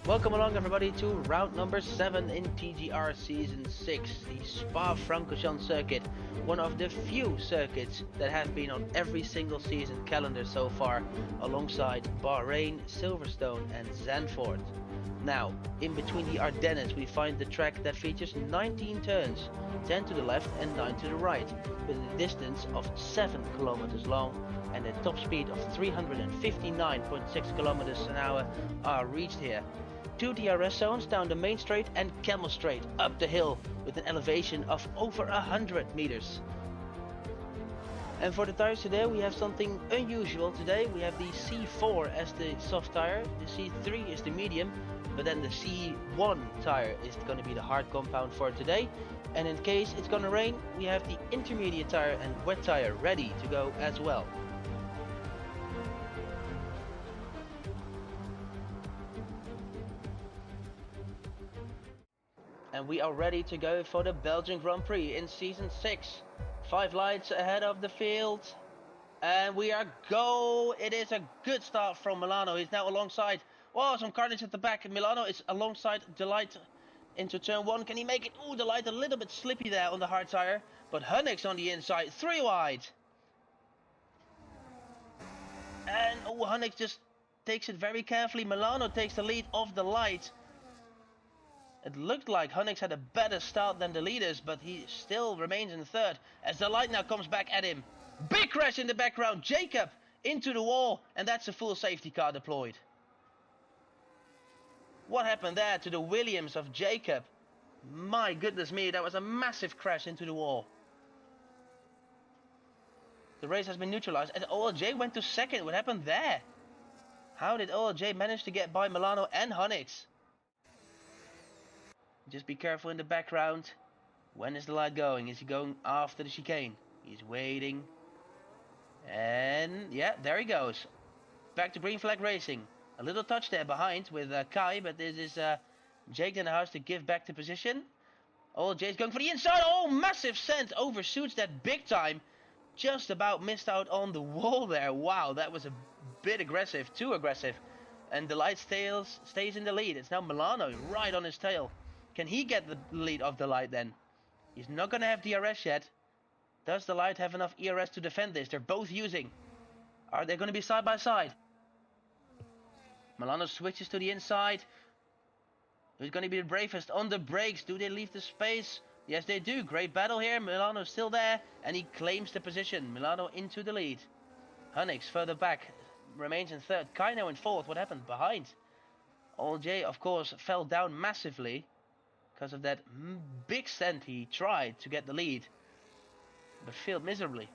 Welcome along everybody to round number 7 in TGR Season 6, the Spa-Francorchamps circuit, one of the few circuits that have been on every single season calendar so far, alongside Bahrain, Silverstone and Zandvoort. Now, in between the Ardennes we find the track that features 19 turns, 10 to the left and 9 to the right, with a distance of 7 kilometers long and a top speed of 359.6 kilometers an hour are reached here. 2 DRS zones down the main straight and Camel Straight up the hill with an elevation of over 100 meters. And for the tires today we have something unusual today. We have the C4 as the soft tire, the C3 is the medium, but then the C1 tire is going to be the hard compound for today. And in case it's going to rain, we have the intermediate tire and wet tire ready to go as well. And we are ready to go for the Belgian Grand Prix in Season 6. 5 lights ahead of the field. And we are go! It is a good start from Milano. He's now alongside. Whoa, some carnage at the back. Milano is alongside the light into turn 1. Can he make it? Ooh, the light a little bit slippy there on the hard tire. But Hunnix on the inside. 3 wide. And oh, Hunnix just takes it very carefully. Milano takes the lead off the light. It looked like Hunnix had a better start than the leaders, but he still remains in third as the light now comes back at him. Big crash in the background, Jacob into the wall, and that's a full safety car deployed. What happened there to the Williams of Jacob? My goodness me, that was a massive crash into the wall. The race has been neutralized and OLJ went to second. What happened there? How did OLJ manage to get by Milano and Hunnix? Just be careful in the background. When is the light going? Is he going after the chicane? He's waiting. And yeah, there he goes. Back to green flag racing. A little touch there behind with Kai, but this is Jake in the house to give back the position. Oh, Jake's going for the inside. Oh, massive send. Overshoots that big time. Just about missed out on the wall there. Wow, that was a bit aggressive. Too aggressive. And the light stays in the lead. It's now Milano right on his tail. Can he get the lead of the light then? He's not going to have DRS yet. Does the light have enough ERS to defend this? They're both using. Are they going to be side by side? Milano switches to the inside. Who's going to be the bravest on the brakes? Do they leave the space? Yes, they do. Great battle here. Milano's still there. And he claims the position. Milano into the lead. Hunnix further back. Remains in third. Kai now in fourth. What happened behind? OLJ, of course, fell down massively. Because of that big send he tried to get the lead. But failed miserably.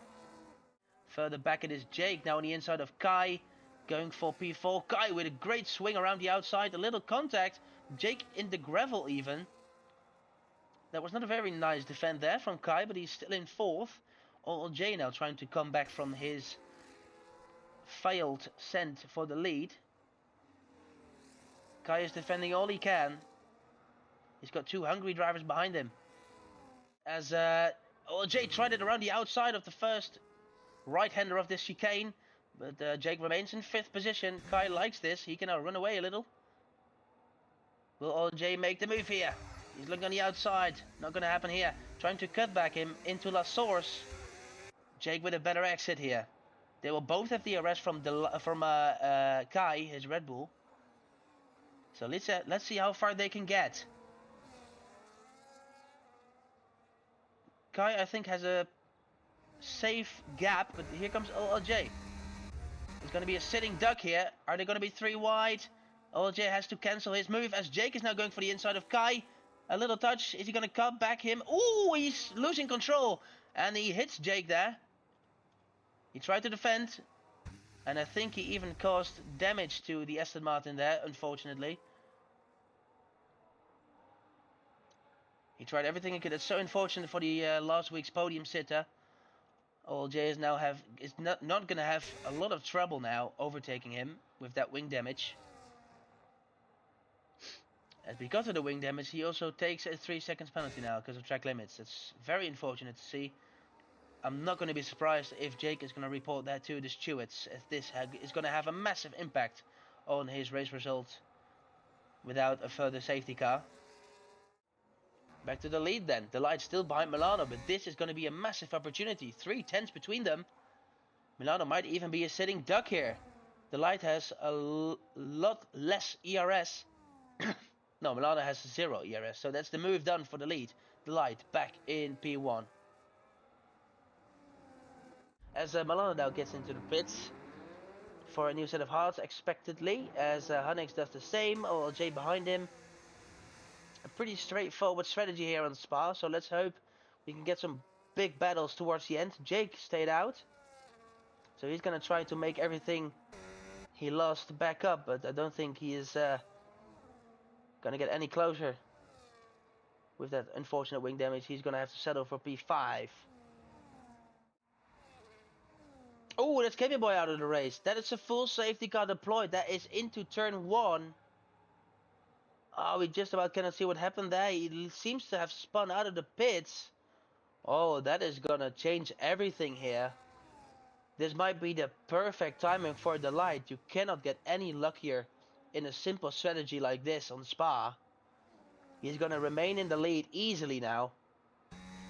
Further back it is Jake now on the inside of Kai. Going for P4. Kai with a great swing around the outside. A little contact. Jake in the gravel even. That was not a very nice defend there from Kai. But he's still in fourth. OLJ now trying to come back from his failed send for the lead. Kai is defending all he can. He's got 2 hungry drivers behind him. As OLJ tried it around the outside of the first right-hander of this chicane. But Jake remains in 5th position. Kai likes this. He can now run away a little. Will OLJ make the move here? He's looking on the outside. Not going to happen here. Trying to cut back him into La Source. Jake with a better exit here. They will both have the arrest from Kai, his Red Bull. So let's see how far they can get. Kai, I think, has a safe gap, but here comes OLJ. It's going to be a sitting duck here. Are they going to be 3 wide? OLJ has to cancel his move as Jake is now going for the inside of Kai. A little touch. Is he going to cut back him? Ooh, he's losing control. And he hits Jake there. He tried to defend. And I think he even caused damage to the Aston Martin there, unfortunately. He tried everything he could. It's so unfortunate for the last week's podium sitter. OLJ is now not going to have a lot of trouble now overtaking him with that wing damage. And because of the wing damage, he also takes a 3 seconds penalty now because of track limits. It's very unfortunate to see. I'm not going to be surprised if Jake is going to report that to the stewards, as this is going to have a massive impact on his race result without a further safety car. Back to the lead then. The light's still behind Milano, but this is going to be a massive opportunity. 3 tenths between them. Milano might even be a sitting duck here. The light has a lot less ERS. No, Milano has 0 ERS, so that's the move done for the lead. The light back in P1. As Milano now gets into the pits for a new set of hards expectedly, as Hunnix does the same, OLJ behind him. A pretty straightforward strategy here on Spa, so let's hope we can get some big battles towards the end. Jake stayed out, so he's gonna try to make everything he lost back up, but I don't think he is gonna get any closer with that unfortunate wing damage. He's gonna have to settle for P5. Oh, that's Kevin Boy out of the race. That is a full safety car deployed. That is into turn 1. Oh, we just about cannot see what happened there. He seems to have spun out of the pits. Oh, that is gonna change everything here. This might be the perfect timing for the light. You cannot get any luckier in a simple strategy like this on Spa. He's gonna remain in the lead easily now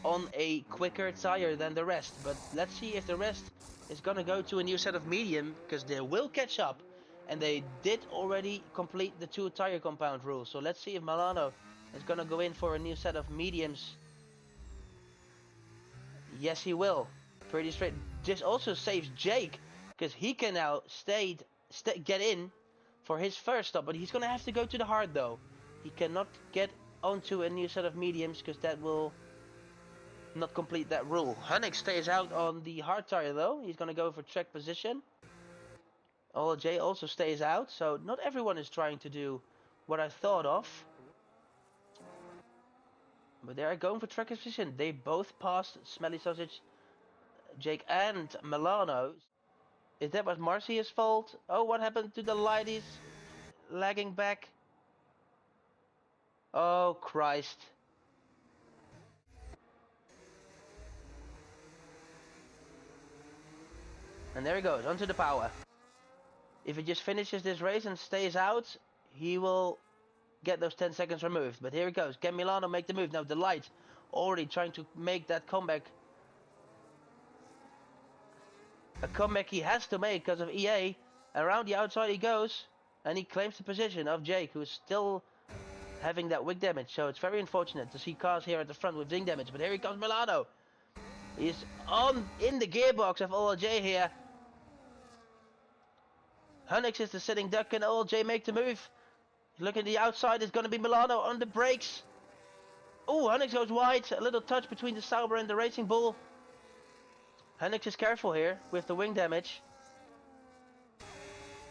on a quicker tire than the rest. But let's see if the rest is gonna go to a new set of medium, because they will catch up. And they did already complete the 2 tire compound rule. So let's see if Milano is gonna go in for a new set of mediums. Yes, he will. Pretty straight. This also saves Jake, because he can now get in for his first stop. But he's gonna have to go to the hard though. He cannot get onto a new set of mediums, because that will not complete that rule. Hunnix stays out on the hard tire though. He's gonna go for track position. OLJ also stays out, so not everyone is trying to do what I thought of. But they are going for track position. They both passed Smelly Sausage, Jake and Milano. Is that what Marcia's fault? Oh, what happened to the light? He's lagging back. Oh, Christ. And there he goes, onto the power. If he just finishes this race and stays out, he will get those 10 seconds removed. But here he goes. Can Milano make the move? Now the light already trying to make that comeback. A comeback he has to make because of EA. Around the outside he goes. And he claims the position of Jake, who's still having that wing damage. So it's very unfortunate to see cars here at the front with wing damage. But here he comes Milano. He's in the gearbox of OLJ here. Hunnix is the sitting duck and OLJ make the move. Look at the outside, it's going to be Milano on the brakes. Oh, Hunnix goes wide. A little touch between the Sauber and the Racing Bull. Hunnix is careful here with the wing damage.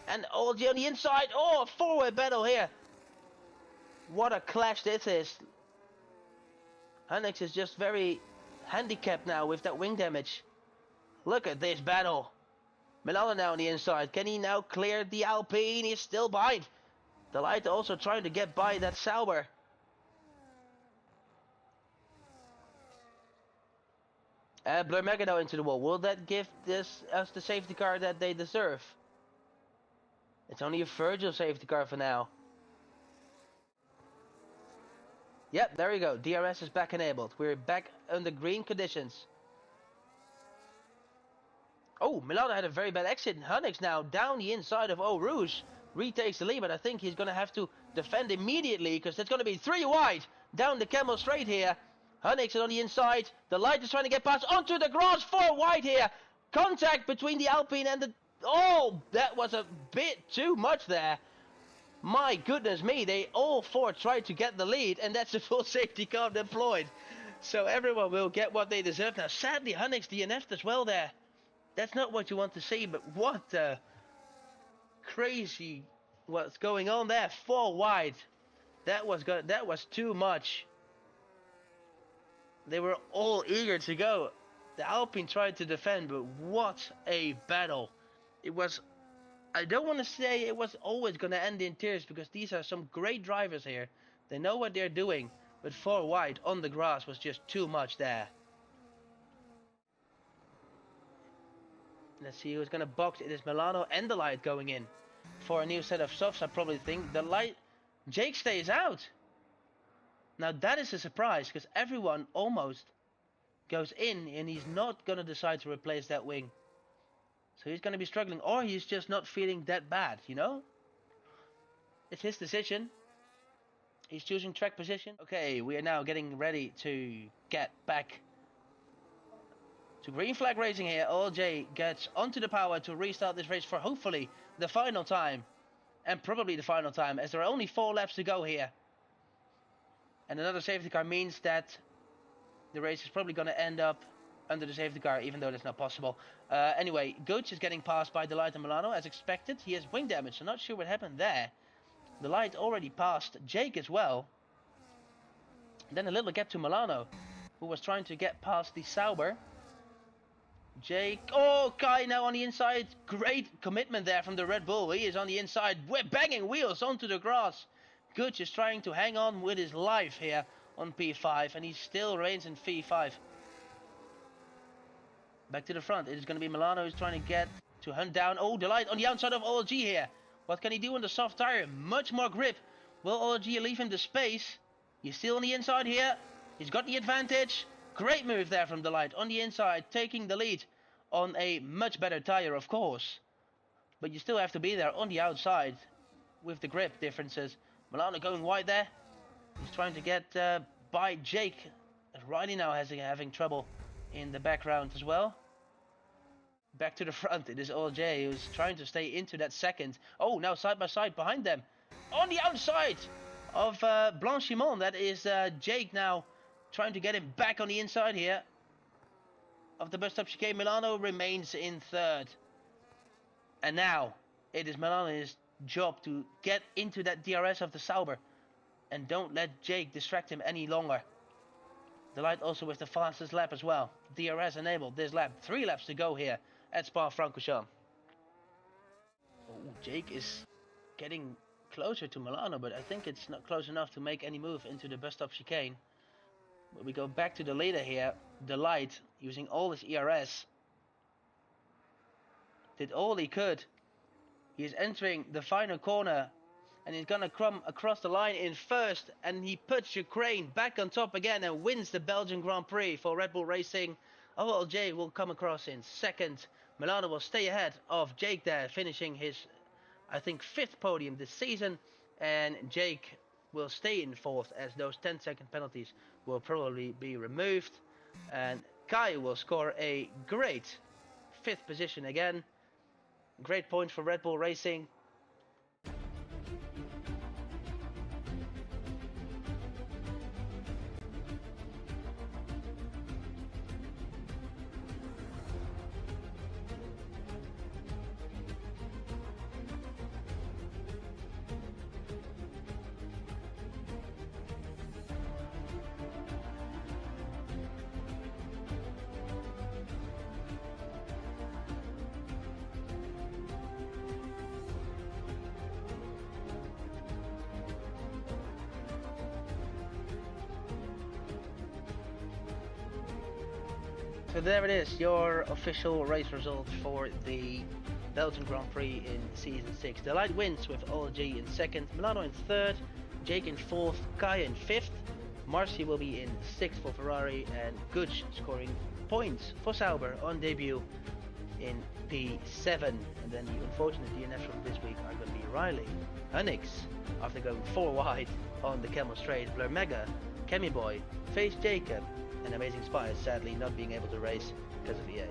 And OLJ on the inside. Oh, a four-way battle here. What a clash this is. Hunnix is just very handicapped now with that wing damage. Look at this battle. Milano now on the inside. Can he now clear the Alpine? He's still behind. The light also trying to get by that Sauber. Blur Mega now into the wall. Will that give us the safety car that they deserve? It's only a Virgil safety car for now. Yep, there we go. DRS is back enabled. We're back under green conditions. Oh, Milano had a very bad exit. Hunnix now down the inside of Eau Rouge. Retakes the lead, but I think he's going to have to defend immediately, because it's going to be 3 wide down the Camel Straight here. Hunnix is on the inside. The light is trying to get past onto the grass. 4 wide here. Contact between the Alpine and the... Oh, that was a bit too much there. My goodness me, they all 4 tried to get the lead, and that's a full safety car deployed. So everyone will get what they deserve. Now, sadly, Hunnix DNF'd as well there. That's not what you want to see, but what crazy what's going on there. 4 wide. That was too much. They were all eager to go. The Alpine tried to defend, but what a battle. It was... I don't want to say it was always going to end in tears, because these are some great drivers here. They know what they're doing, but 4 wide on the grass was just too much there. Let's see who's going to box. It is Milano and the light going in for a new set of softs, I probably think. The light Jake stays out. Now that is a surprise, because everyone almost goes in and he's not going to decide to replace that wing. So he's going to be struggling, or he's just not feeling that bad, you know? It's his decision. He's choosing track position. Okay, we are now getting ready to get back to green flag racing here. OLJ gets onto the power to restart this race for hopefully the final time. And probably the final time, as there are only 4 laps to go here. And another safety car means that the race is probably going to end up under the safety car, even though that's not possible. Anyway, Gooch is getting passed by Delight and Milano as expected. He has wing damage, so not sure what happened there. Delight already passed Jake as well. Then a little gap to Milano, who was trying to get past the Sauber. Jake, oh, Kai now on the inside. Great commitment there from the Red Bull. He is on the inside. We're banging wheels onto the grass. Gooch is trying to hang on with his life here on P5, and he still reigns in P5. Back to the front. It is going to be Milano who's trying to get to hunt down. Oh, Delight on the outside of OLG here. What can he do on the soft tire? Much more grip. Will OLG leave him the space? He's still on the inside here. He's got the advantage. Great move there from Delight on the inside, taking the lead on a much better tire, of course. But you still have to be there on the outside with the grip differences. Milano going wide there. He's trying to get by Jake. Riley now having trouble in the background as well. Back to the front. It is OLJ who's trying to stay into that second. Oh, now side by side behind them. On the outside of Blanchimont. That is Jake now trying to get him back on the inside here of the bus stop chicane. Milano remains in third. And now it is Milano's job to get into that DRS of the Sauber. And don't let Jake distract him any longer. Delight also with the fastest lap as well. DRS enabled this lap. 3 laps to go here at Spa-Francorchamps. Oh, Jake is getting closer to Milano, but I think it's not close enough to make any move into the bus stop chicane. But we go back to the leader here. Delight, using all his ERS, did all he could. He is entering the final corner, and he's gonna come across the line in first, and he puts Ukraine back on top again and wins the Belgian Grand Prix for Red Bull Racing. OLJ will come across in second. Milano will stay ahead of Jake there, finishing his, I think, 5th podium this season, and Jake will stay in 4th as those 10-second penalties will probably be removed, and Kai will score a great 5th position again. Great point for Red Bull Racing. So there it is, your official race results for the Belgian Grand Prix in Season 6. Delight wins with OLG in 2nd, Milano in 3rd, Jake in 4th, Kai in 5th, Marcy will be in 6th for Ferrari, and Gooch scoring points for Sauber on debut in P7. And then the unfortunate DNFs from this week are going to be Riley, Hunnix, after going 4 wide on the Camel Straight, Blur Mega, Kemi Boy, Face Jacob, and Amazing Spies sadly not being able to race because of EA.